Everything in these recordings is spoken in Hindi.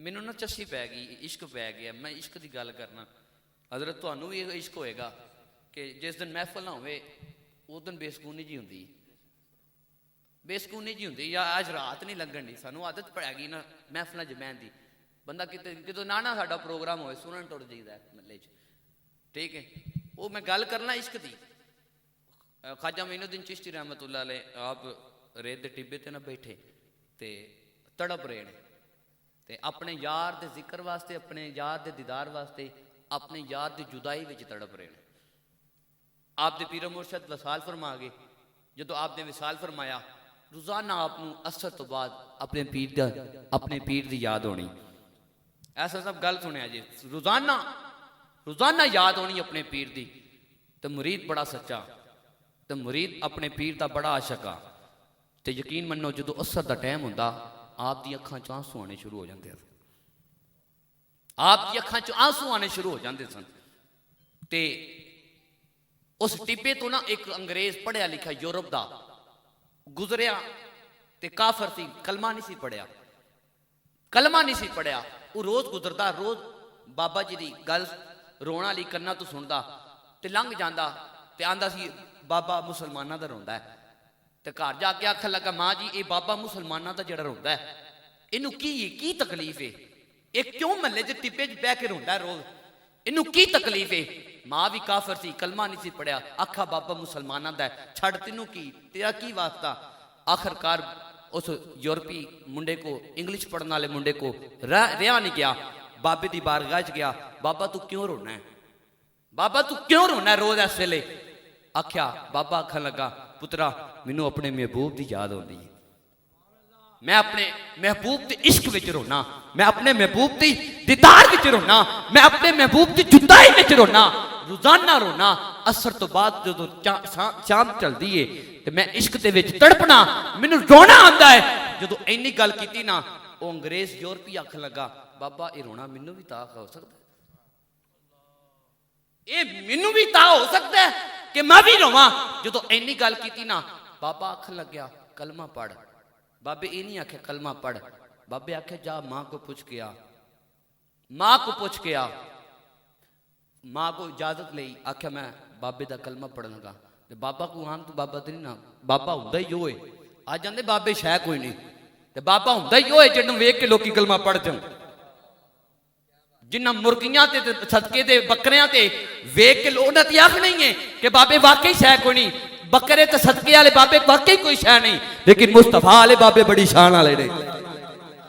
मैनू ना चस्सी पै गई, इश्क पै गया। मैं इश्क की गल करना, हजरत तुहानू भी इश्क होएगा कि जिस दिन महफल ना होवे उस दिन बेसकूनी जी होंदी, बेसकूनी जी होंदी, या अज रात नहीं लंघन दी। सानू आदत पै गई ना महफलों च बहन की। बंदा किते कितों नाना साडा प्रोग्राम होए सुनन टुर जाइदा महल्ले च, ठीक है। वो मैं गल करना इश्क की। ख्वाजा मोइनुद्दीन चिश्ती रहमतुल्लाह अलैह आप रेत के टिब्बे ते ना बैठे ते तड़प रहे हैं ते अपने यार के जिक्र वास्ते, अपने यार के दीदार वास्ते, अपने यार की जुदाई में तड़प रहे हैं। आपके पीर मुर्शद विसाल फरमा गए। जो आपने विसाल फरमाया, रोजाना आपनू असर तो बाद अपने पीर की याद होनी। ऐसा सब गल सुनिया जी, रोजाना रोजाना याद होनी अपने पीर की। तो मुरीद बड़ा सच्चा, तो मुरीद अपने पीर का बड़ा आशक आ। तो यकीन मनो जो असर का टाइम होंदा, आप दी अखां च आंसू आने शुरू हो जाते, आप दी अखां च आंसू आने शुरू हो जाते सन। ते उस टिब्बे तो ना एक अंग्रेज पढ़िया लिखा यूरोप का गुजरिया, ते काफर सी, कलमा नहीं सी पढ़िया, कलमा नहीं सी पढ़िया। वो रोज गुजरता, रोज बाबा जी की गल रोना वाली कन्ना तो सुनता, ते लंघ जाता, ते आंदा सी बाबा मुसलमाना का रोंदा है। तो घर जाके आखन लगा, माँ जी ये बाबा मुसलमाना का जड़ा रोंदा है, इनू की तकलीफ है, ये क्यों महल्ले च टिब्बे च बह के रोंदा है रोज, इनू की तकलीफ है। माँ भी काफर सी, कलमा नहीं सी पढ़िया, आखा बाबा मुसलमाना का है, छड़ तेनू की, तेरा की वास्ता। आखिरकार उस यूरोपी मुंडे को, इंग्लिश पढ़ने वाले मुंडे को रहा नहीं गया, बाबे की बारगाह च गया। बाबा तू क्यों रोना है, बाबा तू क्यों रोना है रोज इस वेले। आख्या बाबा आखन लगा, पुत्रा मैनू अपने महबूब की याद आती है, मैं अपने महबूब के इश्क विच रोना, मैं अपने महबूब की दीदार विच रोना, मैं अपने महबूब की जुदाई विच रोना, रोजाना रोना। असर तो बाद जो शाम चलती है तो मैं इश्क दे विच तड़पना, मैनू रोना आंदा है। जो इन्नी गल की ना, वो अंग्रेज यूरोपी आखन लगा, बाबा ये रोना मैनू भी ताक हो सकता, ये मैनू भी ता हो सकता है कि मैं भी रोवां। जो इन्नी गल की ना, बाबा आखन लग्या कलमा पढ़। बाबे ये नहीं आख्या कलमा पढ़, बाबे आख्या जा मां को पूछ के आ, मां को पूछ के आ। मां को इजाजत ली, आख्या मैं बाबे का कलमा पढ़न लगा। ते बाबा को आम तो बाबा तो नहीं ना, बाबा हुंदा ही होए, आ जांदे बाबे शै कोई नहीं, ते बाबा हुंदा ही होए जिन्नू वेख के लोकी कलमा पढ़ जाण। जिन्ना मुर्गियां ते सदके दे बकरियां ते वेख के लोग दी आख नहीं है कि बाबे वाकई शै कोई नहीं, बकरे ते सदके वाले बाबे वाकई कोई शै नहीं, लेकिन मुस्तफा वाले बाबे बड़ी शान वाले ने।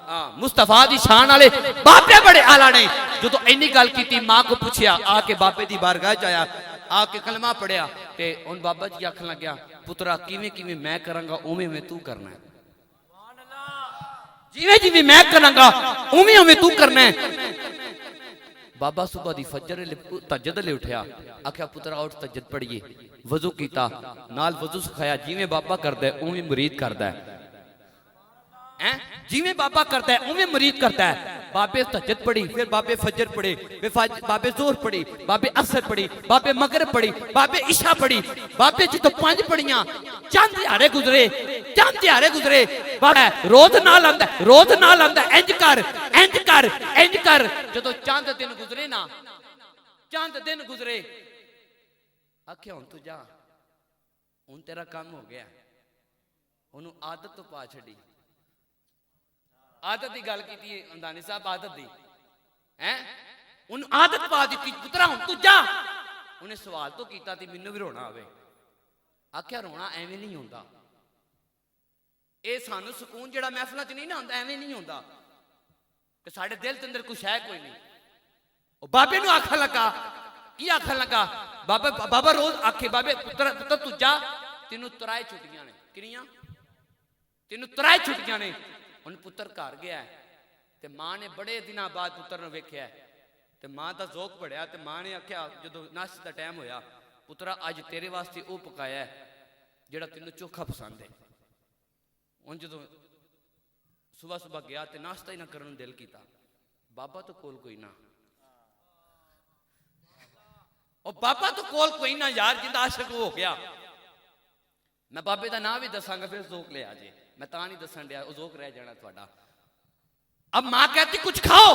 हाँ, मुस्तफा दी शान वाले बाबे बड़े आला ने। जो इन्नी गल की, मां को पूछया, आके बाबे दी बारगाह च आया, आके कलमा पढ़िया, ते उन बाबा जी आखन लग्या, पुत्रा किवें किवें मैं करांगा उवें उवें तू करना है, जिवें जिवें मैं करांगा उवें उवें तू करना है। बाबा सुबह दी फजर तहज्जुद ले उठया, आख्या पुत्रा उठ तहज्जुद पढ़िए। वजू किया, नाल वजू सिखाया, जिवें बाबा करदा है उवें मुरीद करदा है, जिवें बाबा करता है उवें मुरीद करता है। बाबे तहज्जुद पढ़ी, फिर बाबे फजर पढ़ी, फिर बाबे जोहर पढ़ी, बाबे असर पढ़ी, बाबे मगरिब पढ़ी, बाबे इशा पढ़ी। बाबे जी तो 5 पढ़ियां, चंद दिहाड़े गुजरे, चंद दिहाड़े गुजरे। बाबा रोज नाल आंदा, रोज नाल आंदा, इंज कर इंज कर इंज कर। जो चंद दिन गुजरे ना, चंद दिन गुजरे, आख्या हुण तू जा, हुण तेरा काम हो गया। उन्होंने आदत तो पा छड़ी, आदत की गल की अंदानी साहब, आदत दी है, उन आदत पा दी, पुत्रा हुण तू जा। उन्हें सवाल तो किया, मैनू भी रोना आवे। आख्या रोना एवें नहीं होंदा, ये सानू सुकून जिहड़ा महफिलों च नहीं ना आंदा, एवें नहीं होंदा कि साडे दिल के अंदर कुछ है कोई नहीं। बाबे नूं आखन लगा, की आखन लगा, बाबा रोज आखे, बाबे पुत्र तू जा, तेनू 3 छुट्टियां ने, किनियां, तेनू 3 छुट्टियां ने। हुण पुत्र घर गया, ते मां ने बड़े दिनों बाद पुत्र नूं वेख्या, ते मां दा ज़ौक बढ़िया, ते मां ने आख्या जो नाश्ते का टाइम होया, पुत्रा अज तेरे वास्ते वो पकाया है जिहड़ा तेनू चोखा पसंद है। हुण जो सुबह सुबह गया ते नाश्ता ही ना करन दिल किया, बाबा तो कोल कोई ना, और बाबा तो कोल कोई ना यार, जिंदा आशिक हो गया। मैं बाबे का नाम भी दसांगा, फिर ज़ौक ले आ जे, मैं ता नहीं दसन दिया, वो ज़ौक रह जाना थोड़ा। अब मां कहती कुछ खाओ,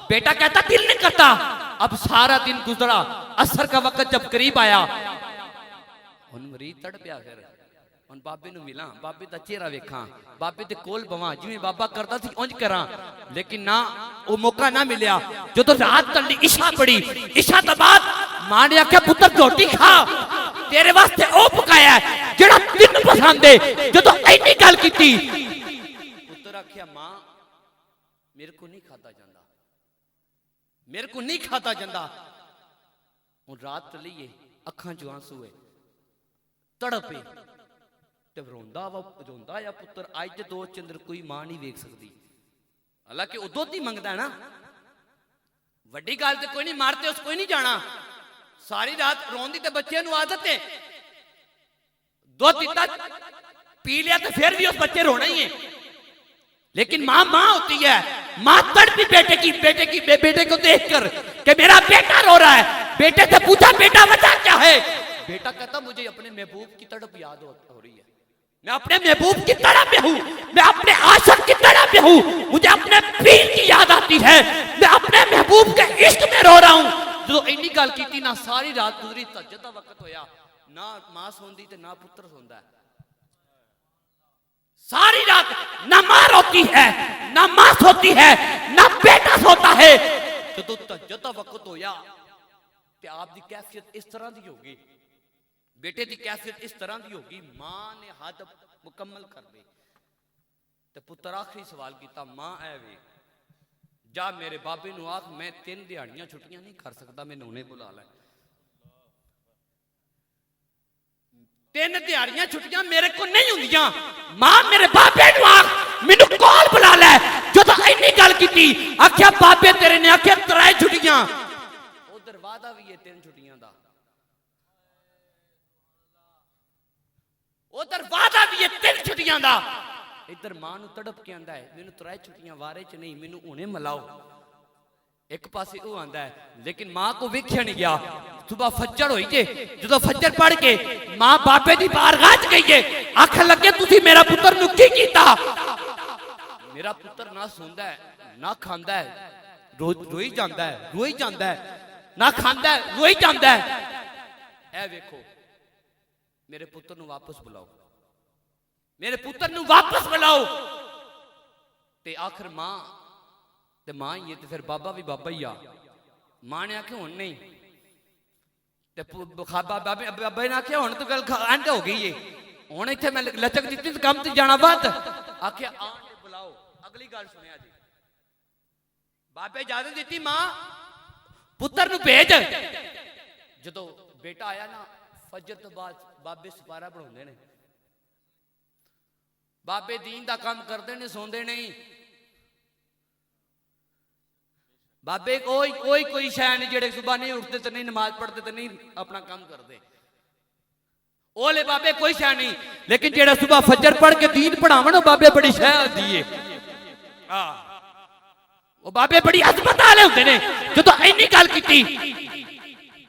बेटा कहता दिल नहीं करता। अब सारा दिन गुजरा, असर का वक्त जब करीब आया, हुन मरीज तड़पिया, फिर हुन बाबे नूं मिला, बाबे दा चेहरा वेखां, बाबे दे कोल बवां, जिवें बाबा करदा सी उंज करां, लेकिन ना वो मौका ना मिलिया। जदों रात तल्ली इशा पड़ी, इशा तो बाद मां ने आख्या पुत्र रोटी खा, तेरे वास्ते ओ पकाया है जेड़ा तेनू पसंद है। जदों इन्नी गल कीती, पुत्र आख्या मां मेरे को नहीं खाता जाता, मेरे को नहीं खाता जाता। हुन रात टली है, अखां चों आंसू है, तड़प है, ते रोंदा या पुत्र अज दे दौर च अंदर कोई मां नहीं वेख सकती। हालांकि वो दुध ही मंगदा है ना, वड्डी गल ते कोई नहीं, मारते उस कोई नहीं जाना। सारी रात रोंदी ते बच्चे नूं आदत है, दुध दिता पी लिया तो फिर भी उस बच्चे रोना ही है। लेकिन मां मां होती है, मां तड़पी बेटे को देखकर कि मेरा बेटा रो रहा है। बेटे से पूछा बेटा वजह क्या है? बेटा कहता मुझे अपने महबूब की तड़प याद हो रही है, मैं अपने महबूब की तड़प में हूं, मैं अपने आशिक की तड़प में हूं, मुझे अपने पीर की याद आती है, मैं अपने महबूब के इश्क में रो रहा हूं। जो इन्नी गल की ना, सारी रात गुजरी, तहज्जुद दा वक्त होया, ना मां सोंदी ते ना पुत्र सोंदा है। सारी रात ना मां रोती है, ना मां सोती है, ना बेटा सोता है। जो तहज्जुद दा वक्त होया ते आपकी कैफियत इस तरह की होगी, बेटे की कैफियत इस तरह की होगी, मां ने हद मुकम्मल कर दी। ते पुत्र आखिरी सवाल किया, मां ऐ वे जा मेरे बाबे नूं आख मैं 3 दिहाड़ियां छुट्टियां नहीं कर सकता, मैनूं हुणे बुला लै। 3 दिहाड़ियां छुट्टियां मेरे को नहीं हुंदियां, मां मेरे बाबे नूं आख मैनूं कोल बुला लै। जदों इन्नी गल कीती, आख्या बाबे तेरे ने आख्या 3 छुट्टियां, उधर वादा भी है 3 छुट्टियां दा, उधर वादा भी है 3 छुट्टियां दा। इधर मां नूं तड़प के आंदा है मैनूं 3 छुट्टियां वारे च नहीं, मैनूं हुणे मिलाओ। एक पासे वो आंदा है, लेकिन मां को वेख्या नहीं गया। सुबह फज्जर होई जे, जो फज्जर पढ़ के मां बाबे दी बारगाह च गई है, आखन लगे तुसी मेरा पुत्र नूं की कीता? मेरा पुत्र ना सोंदा है ना खांदा है, रोई जांदा है, ना खांदा है रोई जांदा है। ऐ वेखो मेरे पुत्र नूं वापस बुलाओ, मेरे पुत्र नूं वापस बुलाओ। ते आखिर मां ते मां ही है, ते फिर बाबा भी बाबा ही आ। मां ने आख्या हुण नहीं, ते बाबे ने आख्या हुण तो गल एंड हो गई है, हुण इत्थे मैं लचक दित्ती ते काम ते जाना बंद। आख्या आ बुलाओ, अगली गल सुनिया जी। बाबे इजाजत दित्ती, मां पुत्र नूं भेज। जदों बेटा आया ना, फजर तो बाद बाबे सुपारा बनाउंदे ने, बाबे दीन दा काम करते ने, सोंदे नहीं। बाबे कोई शह नहीं जेड़े सुबह नहीं उठते तो नहीं नमाज पढ़ते तो नहीं अपना काम करते, ओले बाबे कोई शह नहीं। लेकिन जेड़ा सुबह फजर पढ़ के दीन पढ़ावन बाबे बड़ी शह होती है, वो बाबे बड़ी अजमत वाले होंदे ने। जो तो इन्नी गल कीती,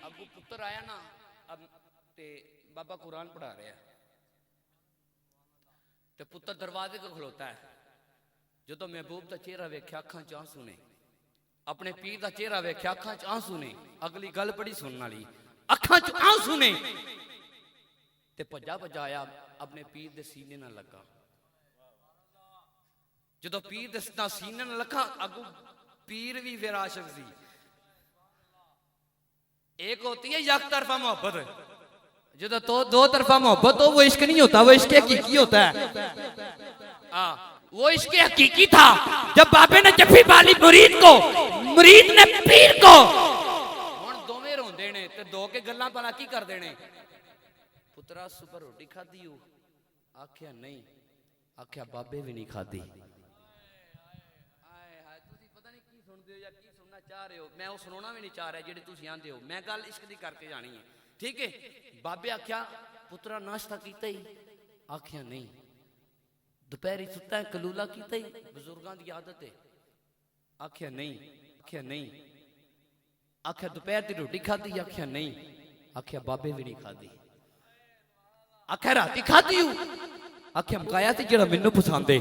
अगू पुत्र आया ना, अब ते बाबा कुरान पढ़ा रहा है, ते पुत्र दरवाजे को खलोता है। जो तो महबूब का चेहरा वेख्या, अखां च आंसू ने, अपने पीर का चेहरा वेख्या, अखां च आंसू ने। अगली गल बड़ी सुनने वाली, अखां च आंसू ने। ते भजा आया, अपने पीर दे सीने ना लगा। जो पीर दे सीने ना लगा, अगू पीर भी फिर आशिक सी। एक होती है यक तरफा मोहब्बत, जो तो 2 तरफा मोहब्बत हो वो इश्क नहीं होता, वो इश्क हकीकी होता है। वो इश्क हकीकी था जब बाबे ने जफ्फी पाली मुरीद को, मुरीद ने पीर को। हुण दोवें रोंदे ने ते दो के गल्लां भला की करदे ने। पुत्रा सुपर रोटी खाधी हो? आख्या नहीं। आख्या बाबे भी नहीं खाधी। पता नहीं की सुनते हो या की सुनना चाह रहे हो, मैं वो सुनाना भी नहीं चाह रहा जेह्ड़े तुसीं आंदे हो। मैं गल इश्क दी करके जानी है, ठीक है। बाबे आख्या पुत्रा नाश्ता कीता ही? आख्या नहीं। दोपहरी सुता है कलूला कीता ही? बुजुर्गों की आदत है। आख्या नहीं। आख्या नहीं। आख्या दोपहर की रोटी खाधी? आख्या नहीं। आख्या बाबे भी नहीं खाधी। आख्या राती खाधी हूं? आख्या मकाया सी जेड़ा मैनू पसंद है।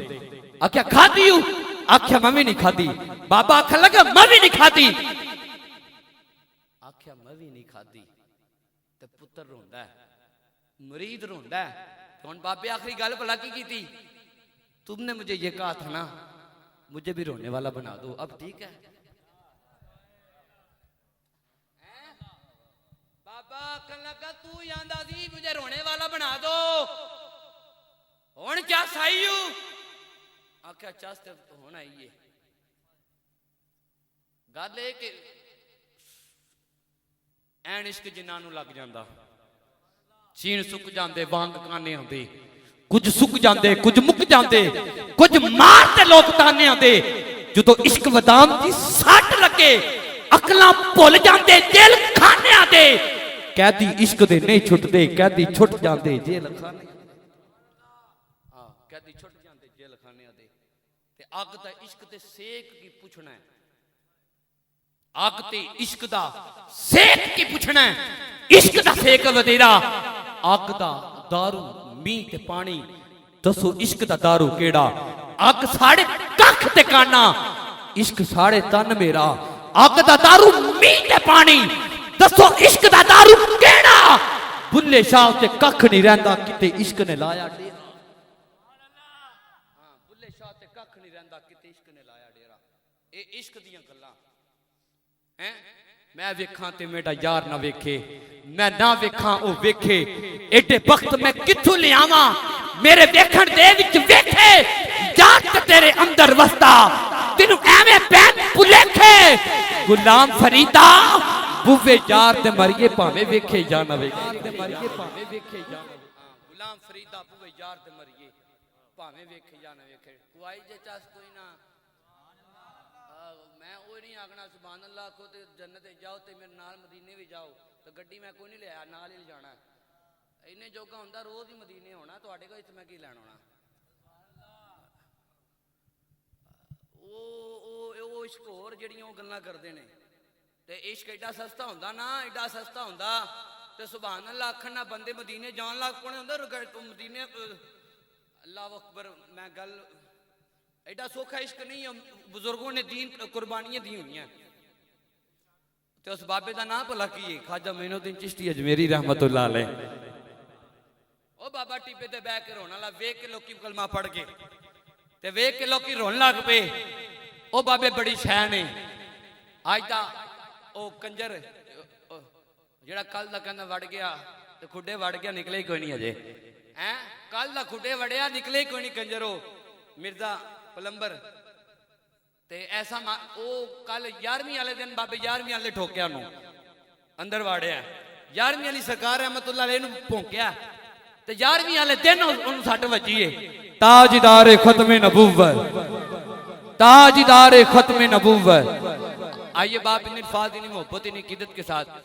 आख्या खाधी हूं? आख्या मैं भी नहीं खाती। बाबा आखन लगा मैं भी नहीं खाती। आख्या मैं भी नहीं खाती ते पुत्र रोंदा है, मुरीद रोंदा है। हुण बाबे आखिरी गल भला की थी, तुमने मुझे ये कहा था ना मुझे भी रोने वाला बना दो, अब ठीक है। बाबा आखन लगा तू आंदा सी मुझे रोने वाला बना दो, हुण चस आई हूं। आख्या चस ते हुण आई है। गल है कि ऐन इश्क जिन्हां नूं लग जांदा, चीन सुक जांदे, वांग काने आंदे, कुछ सुक जांदे, कुछ मुक जांदे, कुछ मारते लोग ताने आंदे। जदों इश्क वदाम दी सट लगे अकलां भुल जांदे, जेल खाने आंदे। कैदी इश्क दे नहीं छुटदे, कैदी छुट जांदे जेल खाने। हां कैदी छुट जांदे जेल खाने आंदे। ते अग दा इश्क ते सेक की पुछना है, अग ते इश्क दा सेक की पुछना है। इश्क दा सेक वधेरा, अग दा दारू मीं ते पानी। दसो इश्क दा दारू केड़ा? अग साढ़े कख ते काना, इश्क साढ़े तन मेरा। अग दा दारू मीं ते पानी, दसो इश्क दा दारू केड़ा? बुल्ले शाह ते कख नहीं रहिंदा, किते इश्क ने लाया डेरा। हां बुल्ले शाह ते कख नहीं रहिंदा, किते इश्क ने लाया डेरा। ए इश्क दियां गल्लां हैं। मैं वेखां ते मेरा यार ना वेखे, मैं ना वेखां ओ वेखे। एडे वक्त मैं किथों ले आवां, मेरे वेखण दे विच वेखे। जात तेरे अंदर वसदा, तेनू एवें पैन भुलेखे। गुलाम फरीदा बुवे यार ते मरिए भावे वेखे या ना वेखे। गुलाम फरीदा बुवे यार ते मरिए भावे वेखे या ना वेखे। कुआई जे चस कोई ना, मैं वो नहीं आखना सुभान अल्लाह को ते जन्नत जाओ ते मेरे नाल मदीने भी जाओ। तो गड्डी मैं कोई नहीं लिया, नाल ही जाना। इन्ने जोगा हुंदा रोज ही मदीने होना, तुहाडे कोल इत्थे मैं की लैण आउणा। ओ इश्क होर जेड़ियां गल्लां करदे ने। ते इश्क एडा सस्ता हुंदा ना, एडा सस्ता हुंदा ते सुभान अल्लाह आखण ना बंदे मदीने जान लग पौने हुंदे। मदीने अल्लाह अकबर। मैं गल एडा सौखा इश्क नहीं है, बुजुर्गों ने दीन कुर्बानियां दी हुई हैं। ते उस बाबे का नाम भला की है? ख्वाजा मोइनुद्दीन चिश्ती अजमेरी रहमतुल्लाह अलैह। ओ बाबा टीपे ते बैठ के रोन वाला वेख के लोकी कलमा पढ़ के ते वेख के लोकी रोन लग पे। ओ बाबे बड़ी शह ने। अज दा ओ कंजर जेड़ा कल दा कहंदा वड़ गया ते खुडे वड़ गया, निकले ही कोई नहीं अजे। हैं कल दा खुडे वड़िया, निकले ही कोई नहीं कंजरो। मिर्जा पलंबर ते ऐसा ओ कल 11वीं वाले दिन बाबे 11वीं वाले ठोकिया नु अंदर वाड़िया। 11वीं वाली सरकार रहमतुल्लाह अलैह नु भौंकिया ते 11वीं वाले दिन उन सट वजी है। ताजदार खत्मे नबूवत, ताजदार खत्मे नबूवत। आइए बाप इतनी फाज़ इतनी मोहब्बत इतनी क़िदत के साथ